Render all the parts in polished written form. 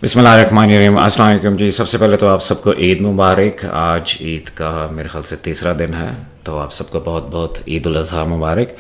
बिस्मिल्लाहिर्रहमानिर्रहीम। अस्सलाम वालेकुम जी। सबसे पहले तो आप सबको ईद मुबारक। आज ईद का मेरे ख्याल से तीसरा दिन है, तो आप सबको बहुत बहुत ईद उल अज़हा मुबारक।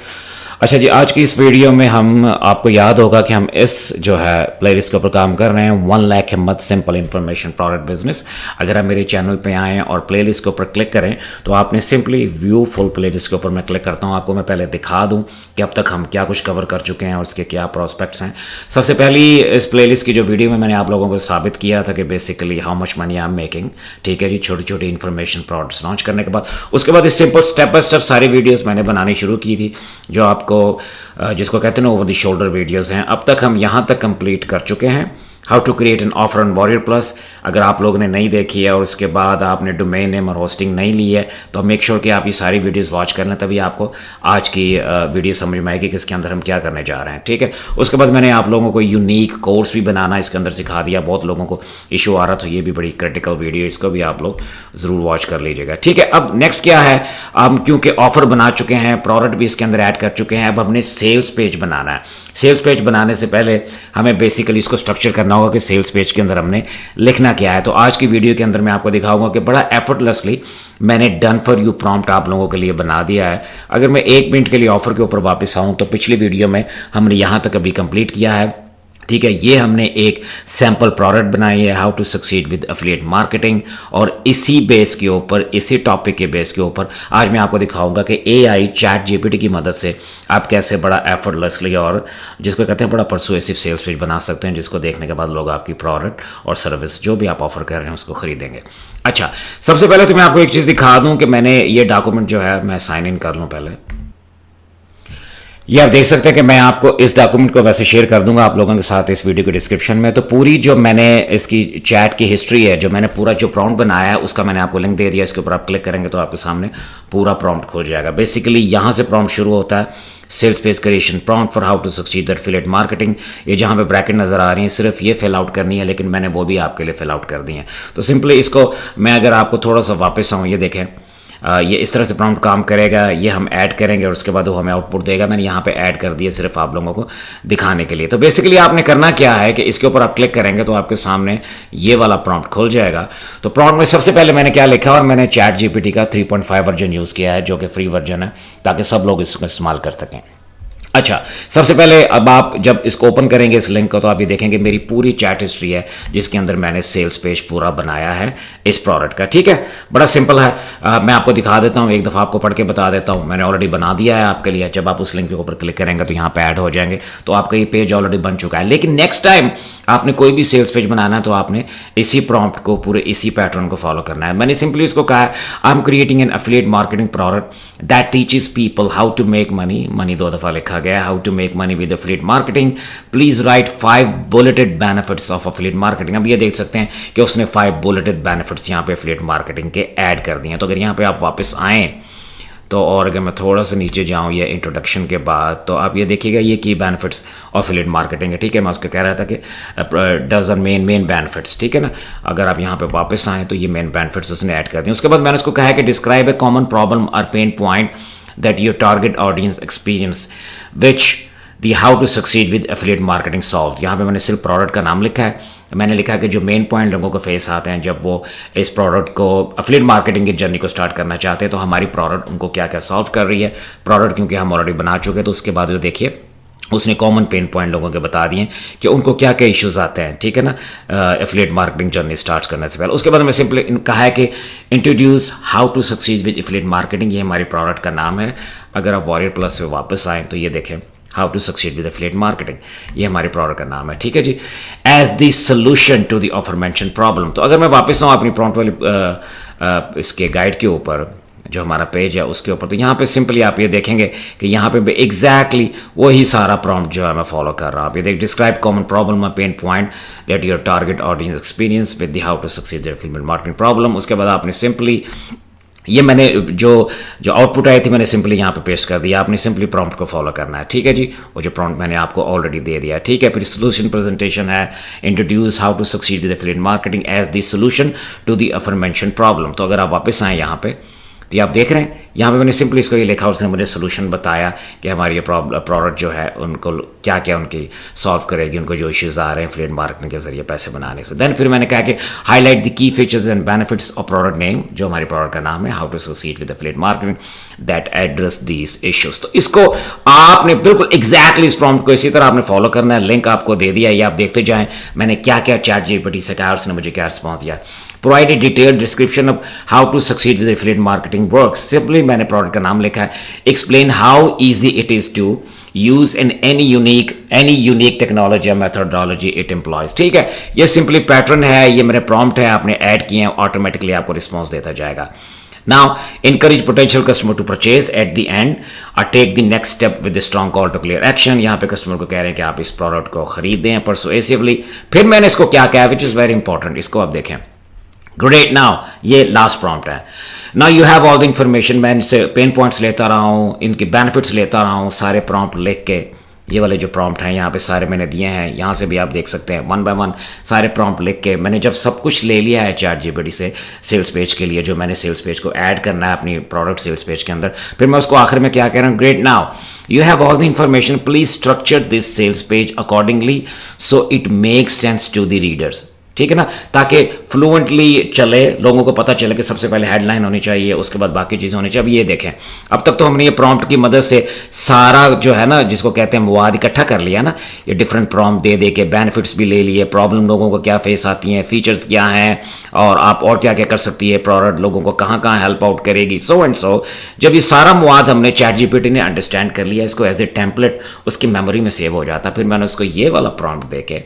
अच्छा जी, आज की इस वीडियो में हम आपको याद होगा कि हम इस जो है प्लेलिस्ट के ऊपर काम कर रहे हैं 1 लाख हिम्मत सिंपल इन्फॉर्मेशन प्रोडक्ट बिजनेस। अगर आप मेरे चैनल पे आएँ और प्लेलिस्ट के ऊपर क्लिक करें तो आपने सिंपली व्यू फुल प्लेलिस्ट के ऊपर मैं क्लिक करता हूँ। आपको मैं पहले दिखा दूँ कि अब तक हम क्या कुछ कवर कर चुके हैं और उसके क्या प्रोस्पेक्ट्स हैं। सबसे पहली इस प्लेलिस्ट की जो वीडियो में मैंने आप लोगों को साबित किया था कि basically how much money I am making, ठीक है जी, छोटी छोटी इन्फॉर्मेशन प्रोडक्ट्स लॉन्च करने के बाद उसके बाद इस सिंपल स्टेप बाय स्टेप सारी वीडियोस मैंने बनानी शुरू की थी, जो आपको जिसको कहते हैं ओवर द शोल्डर वीडियोस हैं। अब तक हम यहाँ तक कंप्लीट कर चुके हैं। How to create an offer on Warrior Plus, अगर आप लोगों ने नहीं देखी है और उसके बाद आपने डोमेन नेम और होस्टिंग नहीं ली है तो मेक श्योर कि आप ये सारी वीडियोस वॉच कर लें, तभी आपको आज की वीडियो समझ में आएगी कि इसके अंदर हम क्या करने जा रहे हैं, ठीक है। उसके बाद मैंने आप लोगों को यूनिक कोर्स भी बनाना इसके अंदर सिखा दिया। बहुत लोगों को इशू आ रहा था, ये भी बड़ी क्रिटिकल वीडियो, इसको भी आप लोग ज़रूर वॉच कर लीजिएगा, ठीक है। अब नेक्स्ट क्या है, हम क्योंकि ऑफर बना चुके हैं, प्रोडक्ट भी इसके अंदर ऐड कर चुके हैं, अब हमने सेल्स पेज बनाना है। सेल्स पेज बनाने से पहले हमें बेसिकली इसको स्ट्रक्चर करना होगा कि सेल्स पेज के अंदर हमने लिखना क्या है। तो आज की वीडियो के अंदर मैं आपको दिखाऊंगा कि बड़ा एफर्टलेसली मैंने डन फॉर यू प्रॉम्प्ट आप लोगों के लिए बना दिया है। अगर मैं 1 मिनट के लिए ऑफर के ऊपर वापस आऊं तो पिछली वीडियो में हमने यहां तक अभी कंप्लीट किया है, ठीक है। ये हमने एक सैम्पल प्रोडक्ट बनाई है, how to succeed with affiliate marketing, और इसी बेस के ऊपर, इसी टॉपिक के बेस के ऊपर आज मैं आपको दिखाऊंगा कि एआई चैट जीपीटी की मदद से आप कैसे बड़ा एफर्टलेसली और जिसको कहते हैं बड़ा परसुएसिव सेल्स पेज बना सकते हैं, जिसको देखने के बाद लोग आपकी प्रोडक्ट और सर्विस जो भी आप ऑफर कर रहे हैं उसको खरीदेंगे। अच्छा, सबसे पहले तो मैं आपको एक चीज़ दिखा दूँ कि मैंने ये डॉक्यूमेंट जो है, मैं साइन इन कर लूँ पहले। ये आप देख सकते हैं कि मैं आपको इस डॉक्यूमेंट को वैसे शेयर कर दूंगा आप लोगों के साथ इस वीडियो के डिस्क्रिप्शन में। तो पूरी जो मैंने इसकी चैट की हिस्ट्री है, जो मैंने पूरा जो प्रॉम्प्ट बनाया है उसका मैंने आपको लिंक दे दिया। इसके ऊपर आप क्लिक करेंगे तो आपके सामने पूरा प्रॉम्प्ट खुल जाएगा। बेसिकली यहाँ से प्रॉम्प्ट शुरू होता है, sales page creation prompt for how to succeed that affiliate marketing. ये जहाँ पे ब्रैकेट नजर आ रही है सिर्फ ये फिल आउट करनी है, लेकिन मैंने वो भी आपके लिए फिल आउट कर दी है। तो सिंपली इसको मैं अगर आपको थोड़ा सा वापस आऊँ, ये देखें, ये इस तरह से प्रॉम्प्ट काम करेगा। ये हम ऐड करेंगे और उसके बाद वो हमें आउटपुट देगा। मैंने यहाँ पे ऐड कर दिया सिर्फ आप लोगों को दिखाने के लिए। तो बेसिकली आपने करना क्या है कि इसके ऊपर आप क्लिक करेंगे तो आपके सामने ये वाला प्रॉम्प्ट खुल जाएगा। तो प्रॉम्प्ट में सबसे पहले मैंने क्या लिखा, और मैंने चैट जीपीटी का 3.5 वर्जन यूज़ किया है, जो कि फ्री वर्जन है, ताकि सब लोग इसको इस्तेमाल कर सकें। अच्छा, सबसे पहले अब आप जब इसको ओपन करेंगे इस लिंक को, तो आप ये देखेंगे मेरी पूरी चैट हिस्ट्री है जिसके अंदर मैंने सेल्स पेज पूरा बनाया है इस प्रोडक्ट का, ठीक है। बड़ा सिंपल है, मैं आपको दिखा देता हूँ, एक दफ़ा आपको पढ़ के बता देता हूँ। मैंने ऑलरेडी बना दिया है आपके लिए। जब आप उस लिंक के ऊपर क्लिक करेंगे तो यहाँ पे ऐड हो जाएंगे, तो आपका ये पेज ऑलरेडी बन चुका है। लेकिन नेक्स्ट टाइम आपने कोई भी सेल्स पेज बनाना है तो आपने इसी प्रॉम्प्ट को, पूरे इसी पैटर्न को फॉलो करना है। मैंने सिंपली इसको कहा है, I am creating an affiliate marketing product that teaches people how to make money. Money 2 दफ़ा लिखा गया, how to make money with affiliate marketing. Please write 5 bulleted benefits of affiliate marketing. अब ये देख सकते हैं कि उसने 5 बुलेटेड बेनिफिट्स यहाँ पे एफिलिएट मार्केटिंग के ऐड कर दिए हैं। तो अगर यहाँ पे आप वापस आएँ तो, और अगर मैं थोड़ा सा नीचे जाऊँ ये इंट्रोडक्शन के बाद, तो आप ये देखिएगा ये key benefits of affiliate marketing है, ठीक है। मैं उसको कह रहा था कि डजन मेन बेनिफिट्स, ठीक है ना। अगर आप यहाँ पे वापस आएँ तो ये मेन बेनिफिट्स उसने ऐड कर दिए। उसके बाद मैंने उसको कहा है कि डिस्क्राइब ए कॉमन प्रॉब्लम और pain point that your target audience experience which the how to succeed with affiliate marketing solves. यहाँ पे मैंने सिर्फ प्रोडक्ट का नाम लिखा है। मैंने लिखा है कि जो मेन पॉइंट लोगों को फेस आते हैं जब वो इस प्रोडक्ट को, एफिलिएट मार्केटिंग की जर्नी को स्टार्ट करना चाहते हैं, तो हमारी प्रोडक्ट उनको क्या क्या सॉल्व कर रही है। प्रोडक्ट क्योंकि हम ऑलरेडी बना चुके हैं, तो उसके बाद वो देखिए उसने कॉमन पेन पॉइंट लोगों के बता दिए कि उनको क्या क्या इश्यूज आते हैं, ठीक है ना, एफिलिएट मार्केटिंग जर्नी स्टार्ट करने से पहले। उसके बाद मैं सिंपली कहा है कि introduce how to succeed with affiliate marketing. ये हमारी प्रोडक्ट का नाम है। अगर आप वॉरियर प्लस से वापस आएँ तो ये देखें, how to succeed with affiliate marketing, ये हमारी प्रोडक्ट का नाम है, ठीक है जी। As the solution to the offer mention problem. तो अगर मैं वापस आऊँ अपनी प्रॉम्प्ट वाली इसके गाइड के ऊपर, जो हमारा पेज है उसके ऊपर, तो यहाँ पे सिंपली आप ये देखेंगे कि यहाँ पे एग्जैक्टली वही सारा प्रॉम्प्ट जो है मैं फॉलो कर रहा हूँ। आप ये देख, डिस्क्राइब कॉमन प्रॉब्लम और pain point that your target audience experience with the how to succeed their affiliate marketing problem. उसके बाद आपने सिंपली ये मैंने जो आउटपुट आई थी मैंने सिंपली यहाँ पे पेस्ट कर दिया। आपने सिंपली प्रॉम्प्ट को फॉलो करना है, ठीक है जी। वो जो प्रॉम्प्ट मैंने आपको ऑलरेडी दे दिया, ठीक है। फिर सोल्यूशन प्रेजेंटेशन है, introduce how to succeed with affiliate marketing as the solution to the aforementioned problem. तो अगर आप वापस आएँ यहाँ पे तो आप देख रहे हैं यहाँ पे मैंने सिंपली इसको ये लिखा, उसने मुझे सोल्यूशन बताया कि हमारी ये प्रोडक्ट जो है उनको क्या क्या उनकी सॉल्व करेगी, उनको जो इश्यूज़ आ रहे हैं एफिलिएट मार्केटिंग के जरिए पैसे बनाने से। देन फिर मैंने कहा कि highlight the key features and benefits of product name, जो हमारी प्रोडक्ट का नाम है, how to succeed with affiliate marketing that address these issues. तो इसको आपने बिल्कुल एग्जैक्टली इस प्रॉम्प्ट को इसी तरह आपने फॉलो करना है। लिंक आपको दे दिया, ये आप देखते जाएं मैंने क्या क्या चैट जीपीटी से कहा, उसने मुझे क्या रिस्पॉन्स दिया। Provide a detailed description of how to succeed with affiliate marketing works, simply मैंने प्रोडक्ट का नाम लिखा है। Explain how easy it is to use in any unique technology और मेथोडोलॉजी इट एम्प्लॉयज। ठीक है, ये सिंपली पैटर्न है, ये मेरे प्रॉम्प्ट है, आपने ऐड किए हैं, ऑटोमेटिकली आपको रिस्पॉन्स देता जाएगा। Now, encourage potential customer to purchase at the end or take the next step with a strong call to clear action। यहाँ पे कस्टमर को कह रहे हैं कि आप इस प्रोडक्ट को खरीदें परसुएसिवली। फिर मैंने इसको क्या कहा, विच इज़ वेरी इंपॉर्टेंट, इसको आप देखें। ग्रेट, नाउ ये लास्ट प्रॉम्प्ट है। Now you have all the information, मैं इनसे पेन पॉइंट्स लेता रहा हूँ, इनके बेनिफिट्स लेता रहा हूँ, सारे प्रॉम्प्ट लिख के, ये वाले जो प्रॉम्प्ट हैं यहाँ पे सारे मैंने दिए हैं, यहाँ से भी आप देख सकते हैं वन बाय वन सारे प्रॉम्प्ट लिख के मैंने जब सब कुछ ले लिया है चैट जीपीटी से सेल्स पेज के लिए, जो मैंने सेल्स पेज को ऐड करना है अपनी प्रोडक्ट सेल्स पेज के अंदर, फिर मैं उसको आखिर में क्या कह रहा हूँ, great, now you have all the information, please structure this sales page accordingly so it makes sense to the readers. ठीक है ना, ताकि फ्लुएंटली चले, लोगों को पता चले कि सबसे पहले हेडलाइन होनी चाहिए, उसके बाद बाकी चीज़ें होनी चाहिए। अब ये देखें, अब तक तो हमने ये प्रॉम्प्ट की मदद से सारा जो है ना, जिसको कहते हैं मवाद, इकट्ठा कर लिया ना, ये डिफरेंट प्रॉम्प्ट दे दे के बेनिफिट्स भी ले लिए, प्रॉब्लम लोगों को क्या फेस आती हैं, फीचर्स क्या हैं, और आप और क्या क्या कर सकती है प्रोडक्ट, लोगों को कहाँ कहाँ हेल्प आउट करेगी, सो एंड सो। जब ये सारा मवाद हमने चैट जीपीटी ने अंडरस्टैंड कर लिया, इसको एज ए टेम्पलेट उसकी मेमोरी में सेव हो जाता। फिर मैंने उसको ये वाला प्रॉम्प्ट दे के,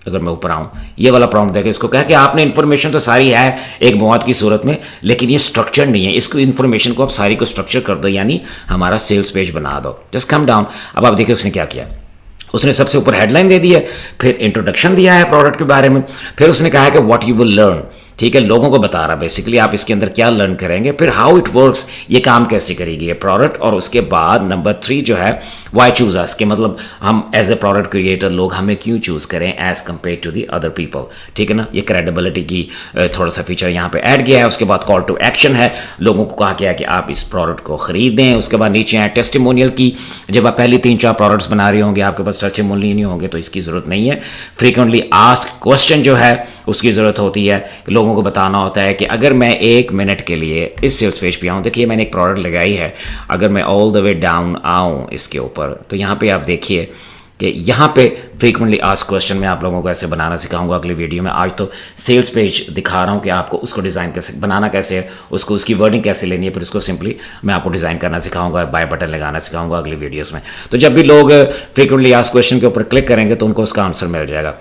अगर मैं ऊपर आऊँ, ये वाला प्रॉम्प्ट देकर इसको कहा कि आपने इन्फॉर्मेशन तो सारी है एक मवाद की सूरत में, लेकिन ये स्ट्रक्चर नहीं है, इसको इन्फॉर्मेशन को आप सारी को स्ट्रक्चर कर दो, यानी हमारा सेल्स पेज बना दो। Just come down. अब आप देखिए उसने क्या किया, उसने सबसे ऊपर हेडलाइन दे दी है, फिर इंट्रोडक्शन दिया है प्रोडक्ट के बारे में, फिर उसने कहा है कि व्हाट यू विल लर्न। ठीक है, लोगों को बता रहा बेसिकली आप इसके अंदर क्या लर्न करेंगे, फिर हाउ इट वर्क्स, ये काम कैसे करेगी ये प्रोडक्ट, और उसके बाद नंबर 3 जो है वाई चूज अस, के मतलब हम एज ए प्रोडक्ट क्रिएटर लोग हमें क्यों चूज करें as compare to the other people. ठीक है ना, ये क्रेडिबिलिटी की थोड़ा सा फीचर यहाँ पे ऐड किया है। उसके बाद कॉल टू एक्शन है, लोगों को कहा गया कि आप इस प्रोडक्ट को खरीदें। उसके बाद नीचे है टेस्टिमोनियल की, जब आप पहली 3-4 प्रोडक्ट्स बना रहे होंगे, आपके पास टेस्टिमोनियल नहीं होंगे तो इसकी जरूरत नहीं है। फ्रीक्वेंटली आस्क्ड क्वेश्चन जो है उसकी ज़रूरत होती है, लोगों को बताना होता है कि अगर मैं 1 मिनट के लिए इस सेल्स पेज पे आऊँ, देखिए मैंने एक प्रोडक्ट लगाई है, अगर मैं ऑल द वे डाउन आऊँ इसके ऊपर, तो यहाँ पे आप देखिए कि यहाँ पे फ्रीक्वेंटली आस्क्ड क्वेश्चन में आप लोगों को ऐसे बनाना सिखाऊंगा अगली वीडियो में। आज तो सेल्स पेज दिखा रहा हूँ कि आपको उसको डिज़ाइन कैसे बनाना, कैसे है उसको, उसकी वर्डिंग कैसे लेनी है, फिर उसको सिंपली मैं आपको डिज़ाइन करना सिखाऊंगा, बाय बटन लगाना सिखाऊंगा अगली वीडियोज़ में। तो जब भी लोग फ्रीक्वेंटली आस्क्ड क्वेश्चन के ऊपर क्लिक करेंगे तो उनको उसका आंसर मिल जाएगा।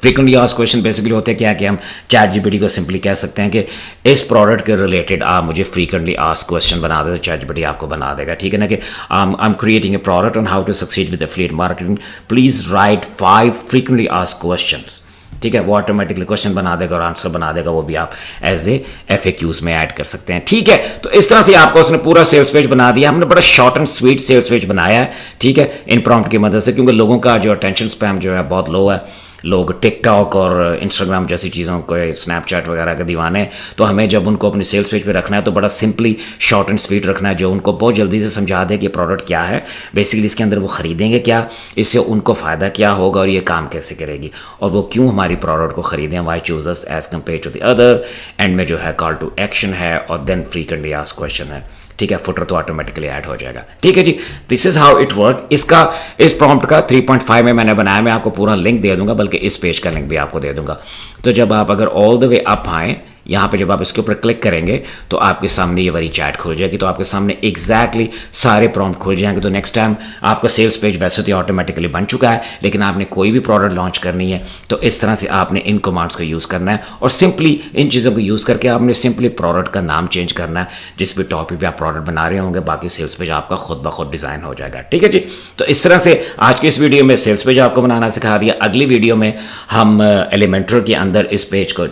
फ्रीक्वेंटली आस्क्ड क्वेश्चन बेसिकली होते हैं क्या कि हम चैट जीपीटी को सिंपली कह सकते हैं कि इस प्रोडक्ट के रिलेटेड आप मुझे फ्रीक्वेंटली आस्क्ड क्वेश्चन बना दे, तो चैट जीपीटी आपको बना देगा। ठीक है ना, कि I am creating a product on how to succeed with affiliate marketing, please write 5 frequently asked questions. ठीक है, वो ऑटोमेटिकली क्वेश्चन बना देगा और आंसर बना देगा, वो भी आप एज ए FAQs में ऐड कर सकते हैं। ठीक है, तो इस तरह से आपको उसने पूरा सेल्स पेज बना दिया। हमने बड़ा short and sweet sales page बनाया है, ठीक है, इन प्रॉम्प्ट की मदद से, क्योंकि लोगों का जो अटेंशन स्पैम जो है बहुत लो है। लोग टिकटॉक और इंस्टाग्राम जैसी चीज़ों को, स्नैपचैट वगैरह के दीवाने, तो हमें जब उनको अपने सेल्स पेज पे रखना है तो बड़ा सिंपली शॉर्ट एंड स्वीट रखना है, जो उनको बहुत जल्दी से समझा दे कि प्रोडक्ट क्या है, बेसिकली इसके अंदर वो ख़रीदेंगे क्या, इससे उनको फ़ायदा क्या होगा और ये काम कैसे करेगी, और वो क्यों हमारी प्रोडक्ट को ख़रीदें, why choose us as compare to the other. End में जो है कॉल टू एक्शन है और देन फ्रीक्वेंटली आस्क्ड क्वेश्चन है। ठीक है, फुटर तो ऑटोमेटिकली ऐड हो जाएगा। ठीक है जी, this is how it work. इसका इस प्रॉम्प्ट का 3.5 में मैंने बनाया, मैं आपको पूरा लिंक दे दूंगा, बल्कि इस पेज का लिंक भी आपको दे दूंगा। तो जब आप अगर ऑल द वे अप आएँ, यहाँ पे जब आप इसके ऊपर क्लिक करेंगे तो आपके सामने ये वाली चैट खुल जाएगी, तो आपके सामने एग्जैक्टली सारे प्रॉम्प्ट खुल जाएंगे। तो नेक्स्ट टाइम आपका सेल्स पेज वैसे तो ऑटोमेटिकली बन चुका है, लेकिन आपने कोई भी प्रोडक्ट लॉन्च करनी है तो इस तरह से आपने इन कमांड्स का यूज़ करना है, और सिंपली इन चीज़ों को यूज़ करके आपने सिंपली प्रोडक्ट का नाम चेंज करना है, जिस भी टॉपिक पे आप प्रोडक्ट बना रहे होंगे, बाकी सेल्स पेज आपका खुद ब खुद डिज़ाइन हो जाएगा। ठीक है जी, तो इस तरह से आज की इस वीडियो में सेल्स पेज आपको बनाना सिखा दिया। अगली वीडियो में हम एलिमेंटर के अंदर इस पेज को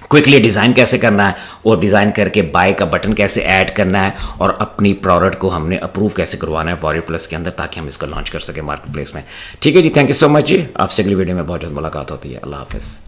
क्विकली डिज़ाइन कैसे करना है, और डिज़ाइन करके बाय का बटन कैसे ऐड करना है, और अपनी प्रोडक्ट को हमने अप्रूव कैसे करवाना है वॉरियर प्लस के अंदर, ताकि हम इसको लॉन्च कर सकें मार्केट प्लेस में। ठीक है जी, थैंक यू सो मच जी। आपसे अगली वीडियो में बहुत जल्द मुलाकात होती है। अल्लाह हाफिज़।